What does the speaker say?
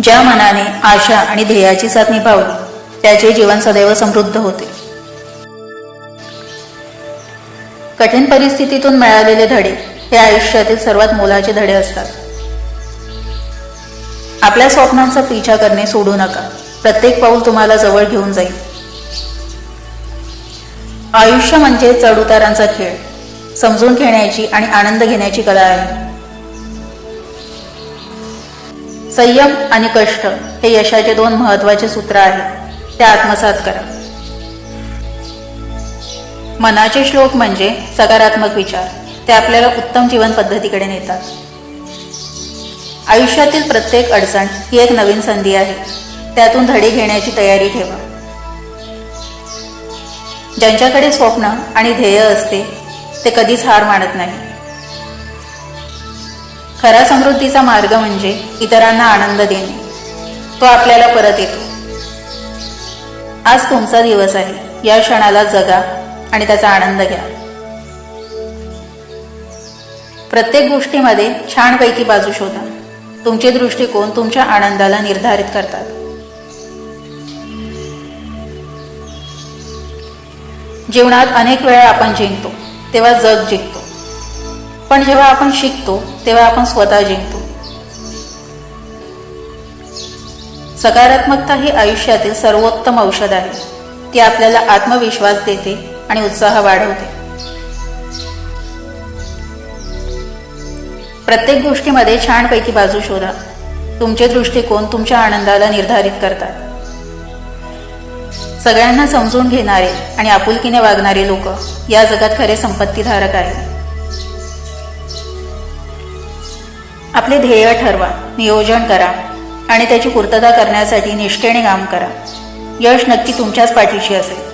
ज्या मनाने आशा आणि ध्येयाची साथ निभावली त्याचे जीवन सदैव समृद्ध होते. कठीण परिस्थितीतून मिळालेले धडे हे आयुष्यातील सर्वात मोलाचे धडे असतात. आपल्या स्वप्नांचा पिछा करणे सोडू नका. प्रत्येक पाऊल तुम्हाला जवळ घेऊन जाईल. आयुष्य म्हणजे चढउतारांचा खेळ. समजून घेण्याची आणि आनंद घेण्याची कला आहे. संयम आणि कष्ट हे यशाचे दोन महत्त्वाचे सूत्र आहेत. ते आत्मसात करा. मनाचे श्लोक म्हणजे सकारात्मक विचार. ते आपल्याला उत्तम जीवन पद्धतीकडे नेतात. आयुष्यातील प्रत्येक अडचण ही एक नवीन संधी आहे. त्यातून धडे घेण्याची तयारी ठेवा. ज्यांच्याकडे स्वप्न आणि ध्येय असते ते कधीच हार मानत नाही. खरा समृद्धीचा मार्ग म्हणजे इतरांना आनंद देणे. तो आपल्याला परत येतो. आज तुमचा दिवस आहे. या क्षणाला जगा आणि त्याचा आनंद घ्या. प्रत्येक गोष्टीमध्ये छानपैकी बाजू शोधा. तुमचे दृष्टिकोन तुमच्या आनंदाला निर्धारित करतात. जीवनात अनेक वेळा आपण जिंकतो तेव्हा जग जिंकतो, पण जेव्हा आपण शिकतो तेव्हा आपण स्वतः जिंकतो. सकारात्मकता ही आयुष्यातील सर्वोत्तम औषध आहे. ती आपल्याला आत्मविश्वास देते आणि उत्साह वाढवते. प्रत्येक गोष्टीमध्ये छानपैकी बाजू शोधा. तुमचे दृष्टिकोन तुमच्या आनंदाला निर्धारित करतात. सगळ्यांना समजून घेणारे आणि आपुलकीने वागणारे लोक या जगात खरे संपत्तीधारक आहेत. आपले ध्येय ठरवा, नियोजन करा आणि त्याची पूर्तता करण्यासाठी निष्ठेने काम करा. यश नक्की तुमच्याच पाठीशी असेल.